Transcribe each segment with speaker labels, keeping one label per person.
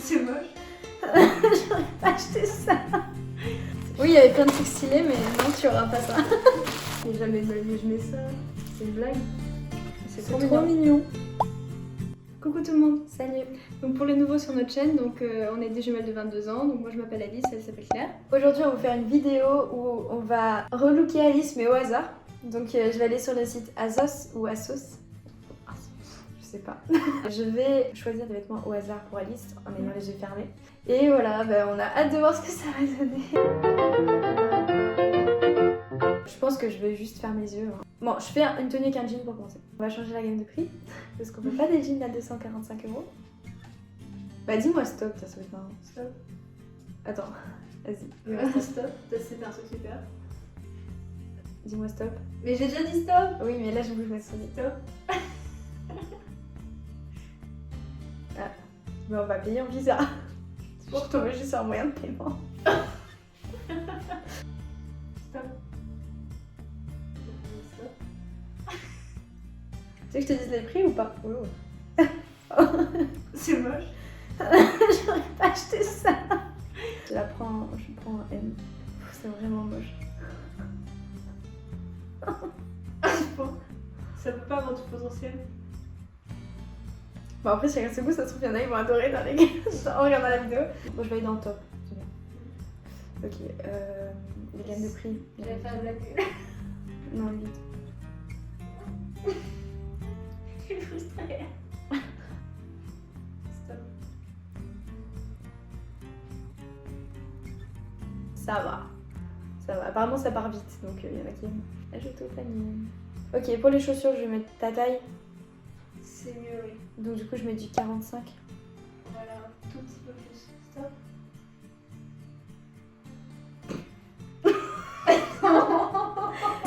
Speaker 1: C'est moche.
Speaker 2: J'aurais pas acheté ça. Oui, il y avait plein de trucs stylés, mais non, tu auras pas ça.
Speaker 1: Mais jamais de ma vie je mets ça. C'est une blague.
Speaker 2: C'est trop mignon. Coucou tout le monde.
Speaker 1: Salut.
Speaker 2: Donc pour les nouveaux sur notre chaîne, on est des jumelles de 22 ans, donc moi je m'appelle Alice, elle s'appelle Claire. Aujourd'hui on va vous faire une vidéo où on va relooker Alice mais au hasard. Donc je vais aller sur le site Azos ou Asos. Je sais pas. Je vais choisir des vêtements au hasard pour Alice en ayant les yeux fermés. Et voilà, on a hâte de voir ce que ça va donner. Je pense que je vais juste fermer les yeux. Hein. Bon, je fais une tenue avec un jean pour commencer. On va changer la gamme de prix parce qu'on peut pas des jeans à 245 €. Bah dis-moi stop, ça va être marrant.
Speaker 1: Stop.
Speaker 2: Attends, vas-y.
Speaker 1: Stop. C'est un truc super.
Speaker 2: Dis-moi stop.
Speaker 1: Mais j'ai déjà dit stop.
Speaker 2: Oui, mais là j'ai voulu mettre son lit.
Speaker 1: Stop.
Speaker 2: Ah, mais on va payer en visa. Pour trouver juste un moyen de paiement.
Speaker 1: Stop.
Speaker 2: Tu veux que je te dise les prix ou pas? Oh.
Speaker 1: C'est moche.
Speaker 2: J'aurais pas acheté ça. Je prends un M. C'est vraiment moche.
Speaker 1: Ça peut pas avoir du potentiel.
Speaker 2: Bon après chacun ses goûts, ça se trouve il y en a ils vont adorer dans les en regardant la vidéo. Bon je vais aller dans le top. C'est bien. Ok, les gammes de prix.
Speaker 1: J'allais faire de la gueule.
Speaker 2: Non, vite.
Speaker 1: Je suis frustrée. Stop.
Speaker 2: Ça va. Ça va. Apparemment ça part vite, donc il y en a qui aiment ajouter au panier. Ok, pour les chaussures, je vais mettre ta taille.
Speaker 1: C'est mieux, oui.
Speaker 2: Donc du coup je mets du 45.
Speaker 1: Voilà, un tout petit peu plus. Stop.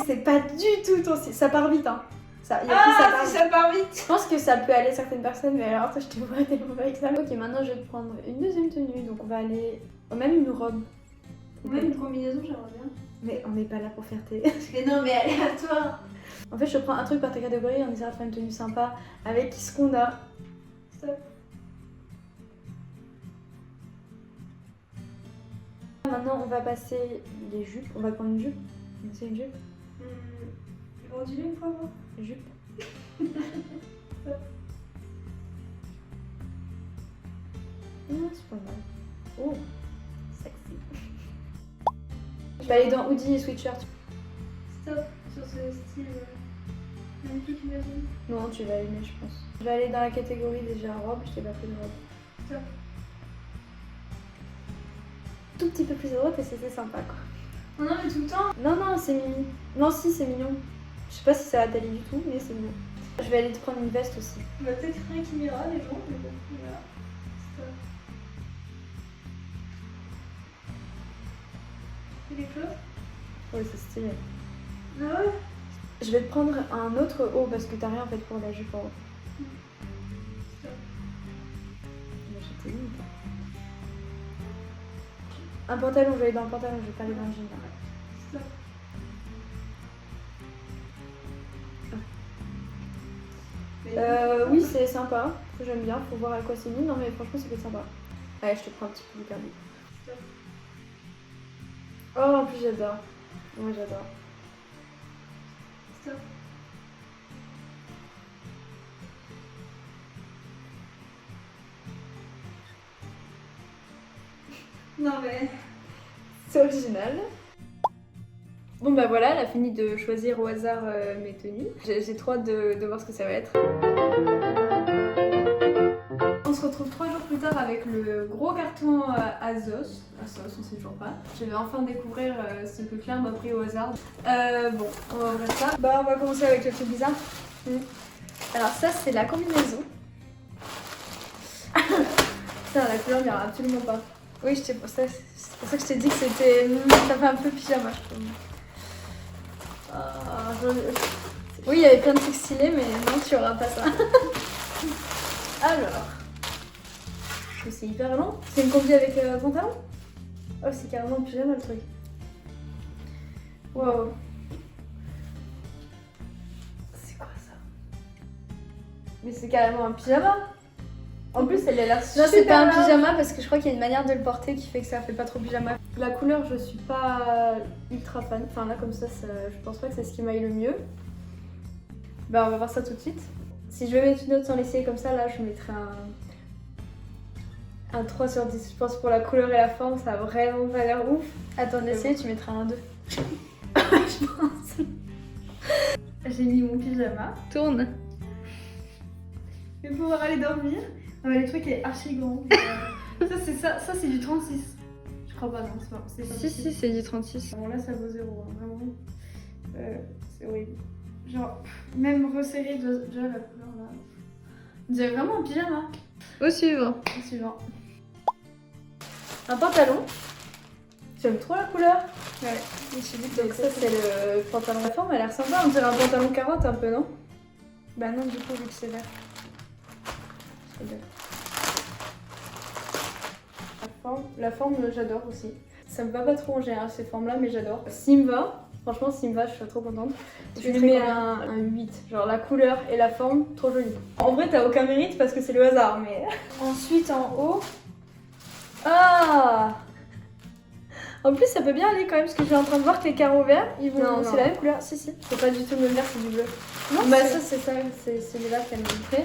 Speaker 2: C'est pas du tout ton style. Ça part vite, hein. Ça part vite.
Speaker 1: Ça part vite.
Speaker 2: Je pense que ça peut aller à certaines personnes, mais alors toi je te vois tellement avec ça. Ok, maintenant je vais te prendre une deuxième tenue, donc on va aller... Oh, même une robe.
Speaker 1: Même une combinaison, j'aimerais bien.
Speaker 2: Mais on n'est pas là pour faire tes...
Speaker 1: Mais non, mais allez à toi.
Speaker 2: En fait je prends un truc par ta catégorie, on essaiera de faire une tenue sympa avec ce qu'on a.
Speaker 1: Stop.
Speaker 2: Maintenant on va passer les jupes, on va prendre une jupe. C'est une jupe.
Speaker 1: Redis-le une fois, moi.
Speaker 2: Jupe. Non, c'est pas mal. Oh, sexy. Je vais aller dans hoodie et sweatshirt.
Speaker 1: Stop sur ce style. Magnifique, imagine.
Speaker 2: Non, tu vas aimer, je pense. Je vais aller dans la catégorie déjà robe, je t'ai pas pris de robe.
Speaker 1: Stop.
Speaker 2: Tout petit peu plus à droite et c'était sympa quoi.
Speaker 1: Non, non, mais tout le temps.
Speaker 2: Non, non, c'est mimi. Non, si, c'est mignon. Je sais pas si ça va t'aller du tout, mais c'est mignon. Je vais aller te prendre une veste aussi.
Speaker 1: Il va peut-être rien qui m'ira, les gens, mais bon, on verra. Stop. C'est quelque chose?
Speaker 2: Oui, c'est stylé.
Speaker 1: Ah ouais?
Speaker 2: Je vais te prendre un autre haut parce que t'as rien en fait pour la jupe en haut.
Speaker 1: Stop.
Speaker 2: Mais je t'ai mis. Un pantalon, je vais aller dans le pantalon, je vais pas aller dans le jean là.
Speaker 1: Stop.
Speaker 2: Oui, c'est sympa, j'aime bien, faut voir à quoi c'est mis. Non, mais franchement, ça peut être sympa. Allez, je te prends un petit peu du perdu.
Speaker 1: Stop.
Speaker 2: Oh, en plus, j'adore. Moi, j'adore.
Speaker 1: Stop. Non, mais.
Speaker 2: C'est original. Bon, bah voilà, elle a fini de choisir au hasard mes tenues. J'ai trop hâte de voir ce que ça va être. On se retrouve 3 jours plus tard avec le gros carton Azos, on sait toujours pas. Je vais enfin découvrir ce que Claire m'a pris au hasard. Bon, on va ouvrir ça. Bah on va commencer avec le truc bizarre. Alors ça c'est la combinaison. Ça la couleur m'ira absolument pas. Oui, c'est pour ça que je t'ai dit que c'était... Ça fait un peu pyjama je trouve. Oui, il y avait plein de trucs stylés, mais non, tu auras pas ça. Alors... C'est hyper long. C'est une combi avec pantalon? Oh, c'est carrément le pyjama le truc. Wow. C'est quoi ça? Mais c'est carrément un pyjama. En plus, elle a l'air
Speaker 1: Non,
Speaker 2: super
Speaker 1: c'est pas un
Speaker 2: large.
Speaker 1: pyjama parce que je crois qu'il y a une manière de le porter qui fait que ça fait pas trop pyjama.
Speaker 2: La couleur, je suis pas ultra fan. Enfin là, comme ça, je pense pas que c'est ce qui m'aille le mieux. Bah, on va voir ça tout de suite. Si je vais mettre une note sans l'essayer comme ça, là, je mettrai un 3 sur 10. Je pense pour la couleur et la forme, ça a vraiment pas l'air ouf.
Speaker 1: Attends, d'essayer, tu mettras un 2.
Speaker 2: Je pense.
Speaker 1: J'ai mis mon pyjama.
Speaker 2: Tourne.
Speaker 1: Je vais pouvoir aller dormir. Non, mais le truc est archi grand. Ça c'est du 36. Je crois pas, non, c'est pas. C'est pas possible.
Speaker 2: c'est du 36.
Speaker 1: Bon, là ça vaut 0, hein, vraiment. C'est horrible. Genre, même resserré, déjà la couleur là. On dirait vraiment un pyjama.
Speaker 2: Au suivant.
Speaker 1: Au suivant.
Speaker 2: Un pantalon. J'aime trop la couleur.
Speaker 1: Ouais, je me suis dit que
Speaker 2: Donc ça, c'est le pantalon. La forme, elle a l'air sympa. On dirait un pantalon carotte un peu, non?
Speaker 1: Bah non, du coup, vu que c'est vert.
Speaker 2: C'est bien. La forme, j'adore aussi. Ça me va pas trop en général ces formes-là, mais j'adore. S'il me va, franchement, s'il me va, je suis trop contente. Je lui mets un 8. Genre la couleur et la forme, trop jolie. En vrai, t'as aucun mérite parce que c'est le hasard, mais. Ensuite, en haut. Ah! En plus, ça peut bien aller quand même, parce que je suis en train de voir que les carreaux verts, ils vont.
Speaker 1: Non,
Speaker 2: C'est
Speaker 1: non.
Speaker 2: la même couleur. Si, si. C'est pas du tout le même vert, c'est du bleu.
Speaker 1: Non,
Speaker 2: Bah,
Speaker 1: c'est-
Speaker 2: ça, c'est ça, c'est celui-là qu'elle m'a montré.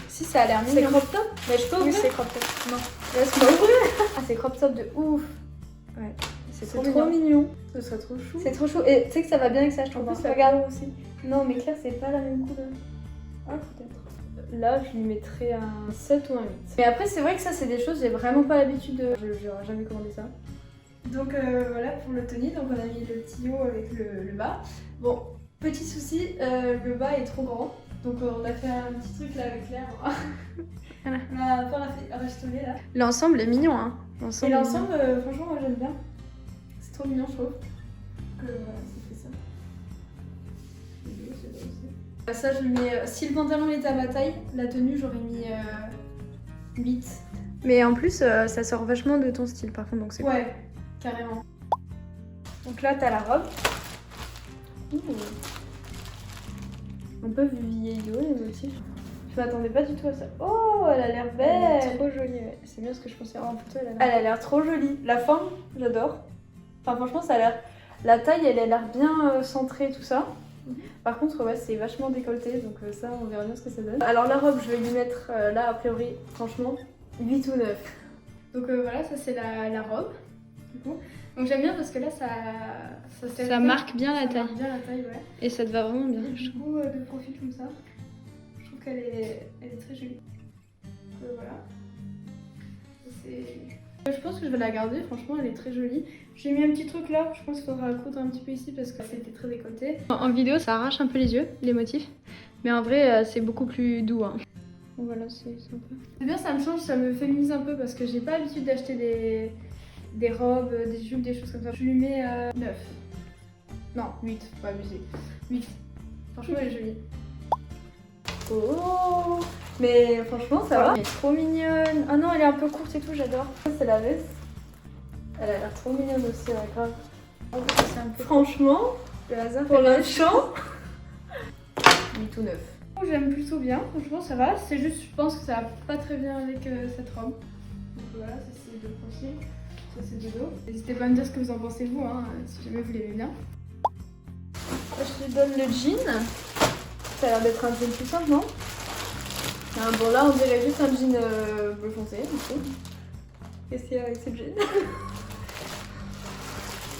Speaker 1: Si, ça a l'air
Speaker 2: C'est
Speaker 1: mignon.
Speaker 2: crop top? Mais je peux
Speaker 1: Oui,
Speaker 2: ouvrir.
Speaker 1: c'est crop top. Non.
Speaker 2: Laisse-moi ouvrir. Ah, c'est crop top de ouf.
Speaker 1: Ouais.
Speaker 2: C'est
Speaker 1: trop
Speaker 2: trop
Speaker 1: mignon.
Speaker 2: mignon.
Speaker 1: Ce serait trop chou.
Speaker 2: C'est trop chaud. Et tu sais que ça va bien avec ça, je
Speaker 1: En
Speaker 2: trouve.
Speaker 1: plus, la
Speaker 2: Regarde.
Speaker 1: couleur aussi.
Speaker 2: Non, mais Claire, c'est pas la même couleur.
Speaker 1: Ah, peut-être.
Speaker 2: Là, je lui mettrais un 7 ou un 8. Mais après, c'est vrai que ça, c'est des choses, j'ai vraiment pas l'habitude de. J'aurais jamais commandé ça.
Speaker 1: Donc voilà pour le tennis, donc on a mis le petit haut avec le bas. Bon, petit souci, le bas est trop grand. Donc on a fait un petit truc là avec Claire.
Speaker 2: Voilà.
Speaker 1: On a un peu rachetonné là.
Speaker 2: L'ensemble est mignon, hein.
Speaker 1: Et l'ensemble, franchement, moi j'aime bien. C'est trop mignon, je trouve. Donc voilà, ça fait ça. Ça, je lui mets. Si le pantalon était à ma taille, la tenue, j'aurais mis 8.
Speaker 2: Mais en plus, ça sort vachement de ton style, par contre, donc c'est
Speaker 1: Ouais, carrément.
Speaker 2: Donc là, t'as la robe. Ouh. Un peu vieillot, les motifs. Je m'attendais pas du tout à ça. Oh, elle a l'air
Speaker 1: Elle est
Speaker 2: belle.
Speaker 1: trop jolie, ouais. C'est bien ce que je pensais en photo.
Speaker 2: Elle a l'air trop jolie. La forme, j'adore. Enfin, franchement, ça a l'air. La taille, elle a l'air bien centrée, tout ça. Par contre, ouais, c'est vachement décolleté, donc ça, on verra bien ce que ça donne. Alors, la robe, je vais lui mettre là, a priori, franchement, 8 ou 9.
Speaker 1: Donc voilà, ça c'est la robe. Du coup. Donc j'aime bien parce que là,
Speaker 2: Ça marque bien la
Speaker 1: ça
Speaker 2: taille.
Speaker 1: marque bien la taille, ouais.
Speaker 2: Et ça te va vraiment bien,
Speaker 1: Et du coup, de profil comme ça, je trouve qu'elle est très jolie. Donc voilà. Je pense que je vais la garder, franchement, elle est très jolie. J'ai mis un petit truc là, je pense qu'il faudra coudre un petit peu ici parce que c'était très décolleté.
Speaker 2: En vidéo, ça arrache un peu les yeux, les motifs. Mais en vrai, c'est beaucoup plus doux. Hein. Donc voilà, c'est sympa.
Speaker 1: C'est bien, ça me change, ça me féminise un peu parce que j'ai pas l'habitude d'acheter des robes, des jupes, des choses comme ça. Je lui mets 9. Non, 8, faut pas abuser. 8. Franchement, elle est jolie.
Speaker 2: Oh, mais franchement, ça va. Elle est trop mignonne. Ah non, elle est un peu courte et tout, j'adore. C'est la veste. Elle a l'air trop mignonne aussi, ouais, grave.
Speaker 1: C'est un peu
Speaker 2: Franchement,
Speaker 1: le hasard.
Speaker 2: pour l'instant, 8 ou 9.
Speaker 1: J'aime plutôt bien, franchement ça va. C'est juste, je pense que ça va pas très bien avec cette robe. Donc voilà, ça c'est de profil, ça c'est de dos. N'hésitez pas à me dire ce que vous en pensez vous, hein, si jamais vous l'aimez bien.
Speaker 2: Je lui donne le jean. Ça a l'air d'être un jean tout simple, non? Bon, là, on dirait juste un jean bleu foncé, du coup. Qu'est-ce qu'il y a avec ce jean?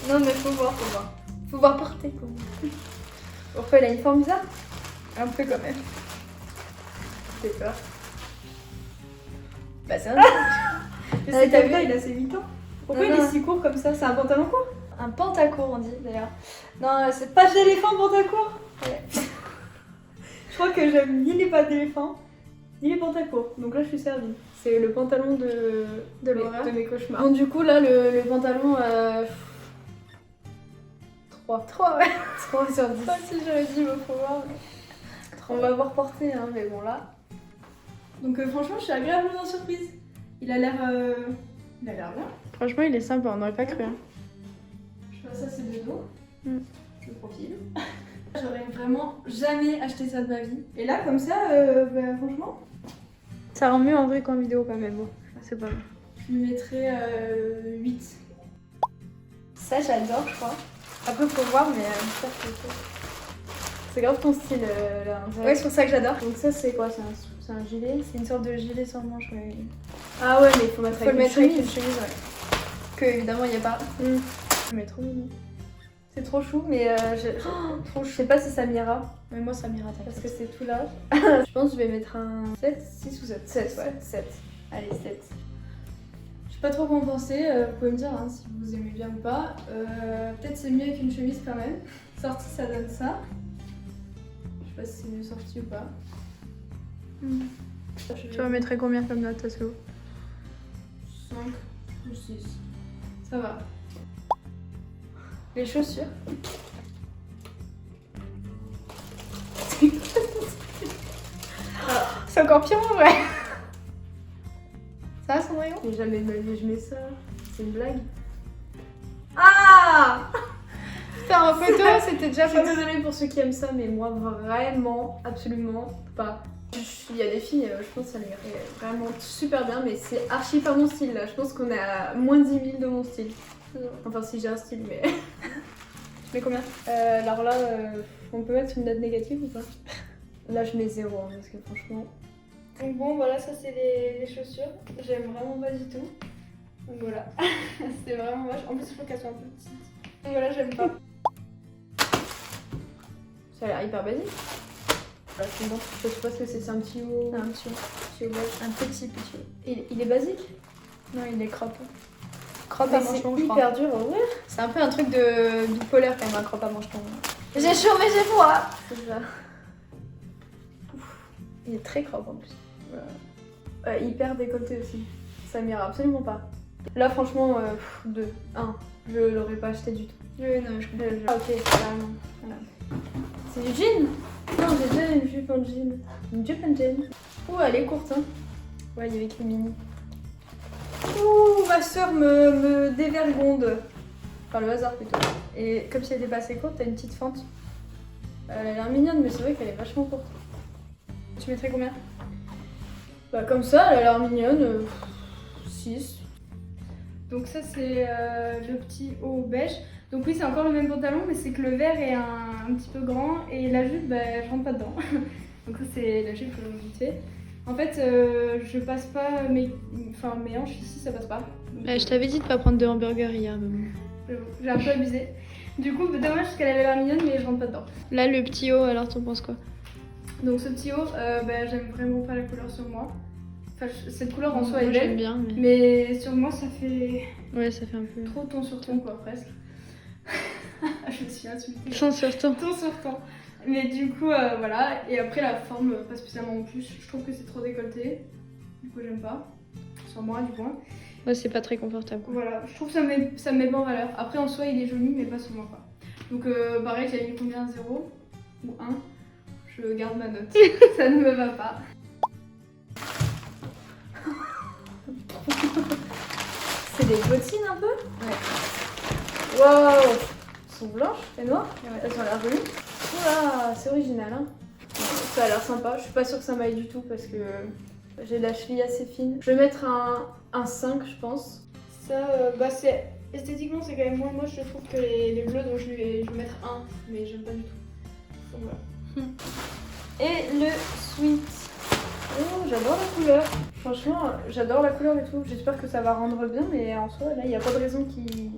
Speaker 2: Non, mais faut voir, faut voir. Faut voir porter, quoi. Pourquoi il a une forme bizarre?
Speaker 1: Un peu quand même.
Speaker 2: J'ai peur.
Speaker 1: Bah c'est un
Speaker 2: Mais c'est
Speaker 1: t'as
Speaker 2: comme
Speaker 1: vu,
Speaker 2: ça,
Speaker 1: il a ses 8 ans.
Speaker 2: Pourquoi
Speaker 1: Non,
Speaker 2: il est
Speaker 1: non.
Speaker 2: si court comme ça? C'est un pantalon court?
Speaker 1: Un pantacourt on dit d'ailleurs.
Speaker 2: Non, c'est pas d'éléphant pantacourt.
Speaker 1: Ouais.
Speaker 2: Je crois que j'aime ni les pattes d'éléphant, ni les pantacourts. Donc là, je suis servie. C'est le pantalon de
Speaker 1: l'horreur.
Speaker 2: mes cauchemars. Bon, du coup, là, le pantalon... 3.
Speaker 1: 3 ouais.
Speaker 2: 3 sur 10.
Speaker 1: Pas si j'aurais dit, il faut voir.
Speaker 2: On va voir porter, hein, mais bon, là...
Speaker 1: Donc franchement, je suis agréablement surprise. Il a l'air bien.
Speaker 2: Franchement, il est sympa, on n'aurait pas cru. Hein.
Speaker 1: Je vois ça, c'est de dos.
Speaker 2: Mm.
Speaker 1: Le profil. J'aurais vraiment jamais acheté ça de ma vie. Et là, comme ça, bah, franchement,
Speaker 2: Ça rend mieux en vrai qu'en vidéo quand même. Bon, c'est pas mal.
Speaker 1: Je lui mettrais 8.
Speaker 2: Ça, j'adore, je crois. Après, faut voir, mais j'espère que c'est grave ton style là. Ouais, c'est pour ça que j'adore. Donc, ça, c'est quoi? C'est un gilet? C'est une sorte de gilet sans manche, ouais. Ah ouais, mais il faut mettre avec une chemise, ouais. Que évidemment, il n'y a pas. Mais trop mignon. C'est trop chou, mais trop chou. Je sais pas si ça m'ira.
Speaker 1: Mais moi, ça m'ira
Speaker 2: parce que c'est tout là. Je pense que je vais mettre un 7, 6 ou 7. 7, ouais, 7. Allez, 7.
Speaker 1: Je sais pas trop quoi en penser, vous pouvez me dire hein, si vous aimez bien ou pas. Peut-être c'est mieux avec une chemise quand même. Sorti, ça donne ça. Je sais pas si c'est mieux sorti ou pas.
Speaker 2: Tu remettrais combien comme note, Taslo?
Speaker 1: 5 ou 6. Ça va.
Speaker 2: Les chaussures. C'est encore pire en vrai.
Speaker 1: Ça va Cendrillon?
Speaker 2: Mais jamais de ma vie je mets ça. C'est une blague. Ah!
Speaker 1: Faire en photo, c'était déjà
Speaker 2: Je suis désolée pour ceux qui aiment ça, mais moi vraiment, absolument pas. Il y a des filles, je pense que ça leur irait vraiment super bien, mais c'est archi pas mon style là. Je pense qu'on est à moins de 10 000 de mon style. Enfin, si j'ai un style, mais.
Speaker 1: Tu mets combien?
Speaker 2: Alors là, on peut mettre une note négative ou pas? Là, je mets 0, hein, parce que franchement.
Speaker 1: Donc bon, voilà, ça c'est les chaussures. J'aime vraiment pas du tout. Donc voilà, c'était vraiment moche. En plus, je trouve qu'elles sont un peu petites. Donc voilà, j'aime pas.
Speaker 2: Ça a l'air hyper basique. Voilà, c'est bon. Je sais pas ce que c'est un petit haut.
Speaker 1: Un petit haut.
Speaker 2: Un petit tuyau. Il est basique?
Speaker 1: Non, il est crop.
Speaker 2: Crop à manche longue, je crois. C'est hyper dur à ouvrir. C'est un peu un truc de bipolaire quand même, un crop à manche longue. J'ai chaud mais j'ai froid. C'est ça. Il est très crop en plus. Hyper décolleté aussi. Ça m'ira absolument pas. Là franchement, 2, 1. Je l'aurais pas acheté du tout.
Speaker 1: Oui, non, je comprends.
Speaker 2: Ah ok, carrément. Voilà. C'est du jean? Non, j'ai déjà une jupe en jean. Une jupe en jean. Ouh, elle est courte hein. Ouais, il y avait écrit mini. Ouh, ma soeur me dévergonde. Enfin, le hasard plutôt. Et comme si elle était pas assez courte, t'as une petite fente. Elle a l'air mignonne, mais c'est vrai qu'elle est vachement courte.
Speaker 1: Tu mettrais combien?
Speaker 2: Bah comme ça, elle a l'air mignonne. 6.
Speaker 1: Donc ça c'est le petit haut beige. Donc oui, c'est encore le même pantalon, mais c'est que le vert est un petit peu grand et la jupe, bah, je rentre pas dedans. Donc ça c'est la jupe que j'ai vite fait. En fait, je passe pas mes hanches ici, ça passe pas. Donc,
Speaker 2: je t'avais dit de pas prendre de hamburger hier.
Speaker 1: J'ai un peu abusé. Du coup, dommage parce qu'elle avait l'air mignonne, mais je rentre pas dedans.
Speaker 2: Là, le petit haut, alors t'en penses quoi?
Speaker 1: Donc ce petit haut, j'aime vraiment pas la couleur sur moi. Enfin, cette couleur en soi est
Speaker 2: moi,
Speaker 1: belle,
Speaker 2: j'aime bien,
Speaker 1: mais sur moi ça fait...
Speaker 2: Ouais, ça fait un peu...
Speaker 1: trop ton sur ton quoi, presque. Je me suis insultée.
Speaker 2: Ton sur ton.
Speaker 1: Ton sur ton. Mais du coup, voilà. Et après, la forme, pas spécialement en plus. Je trouve que c'est trop décolleté. Du coup, j'aime pas. Sur moi, du moins.
Speaker 2: Ouais, c'est pas très confortable.
Speaker 1: Voilà, je trouve que ça me met pas en valeur. Après, en soi, il est joli, mais pas sur moi, quoi. Donc, pareil, j'avais mis combien? 0 ou 1? Je garde ma note. Ça ne me va pas.
Speaker 2: C'est des bottines un peu?
Speaker 1: Ouais.
Speaker 2: Waouh! Elles sont blanches et noires? Ouais. Elles ont l'air jolies. Oula, c'est original, hein? Ça a l'air sympa. Je suis pas sûre que ça m'aille du tout parce que j'ai la cheville assez fine. Je vais mettre un 5, je pense.
Speaker 1: Ça, c'est... Esthétiquement, c'est quand même moins moche, je trouve, que les bleus, donc je vais mettre 1, mais j'aime pas du tout. Donc voilà.
Speaker 2: Et le sweat. Oh, j'adore la couleur. Franchement, j'adore la couleur et tout. J'espère que ça va rendre bien, mais en soi, là, il n'y a pas de raison qu'il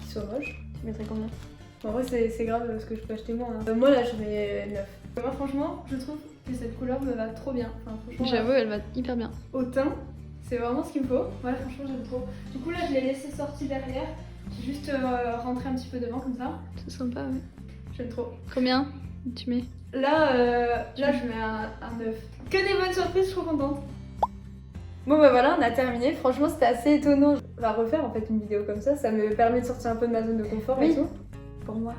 Speaker 2: soit moche. Tu mettrais combien? En vrai, c'est grave parce que je peux acheter moins. Hein. Moi, là, je mets 9.
Speaker 1: Moi, franchement, je trouve que cette couleur me va trop bien. Enfin,
Speaker 2: j'avoue, elle va hyper bien.
Speaker 1: Au teint, c'est vraiment ce qu'il me faut. Voilà, franchement, j'aime trop. Du coup, là, je l'ai laissé sorti derrière. J'ai juste rentré un petit peu devant, comme ça.
Speaker 2: C'est sympa, ouais.
Speaker 1: J'aime trop.
Speaker 2: Combien tu mets?
Speaker 1: Là, je mets un 9. Que des bonnes surprises, je suis trop contente.
Speaker 2: Bon bah voilà, on a terminé. Franchement, c'était assez étonnant. On va refaire en fait une vidéo comme ça. Ça me permet de sortir un peu de ma zone de confort et tout.
Speaker 1: Pour moi.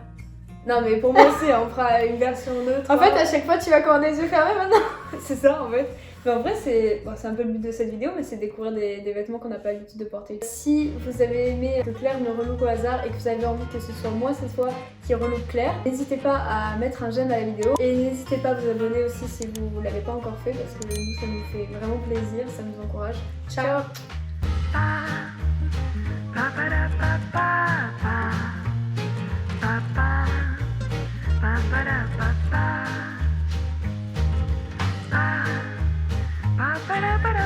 Speaker 2: Non mais pour moi aussi, on fera une version neutre. En fait, à chaque fois, tu vas quand on a les yeux fermés maintenant. C'est ça en fait. Mais en vrai, c'est un peu le but de cette vidéo, mais c'est découvrir des vêtements qu'on n'a pas l'habitude de porter. Si vous avez aimé que Claire me relook au hasard et que vous avez envie que ce soit moi cette fois qui relook Claire, n'hésitez pas à mettre un j'aime à la vidéo et n'hésitez pas à vous abonner aussi si vous ne l'avez pas encore fait parce que nous, ça nous fait vraiment plaisir, ça nous encourage. Ciao!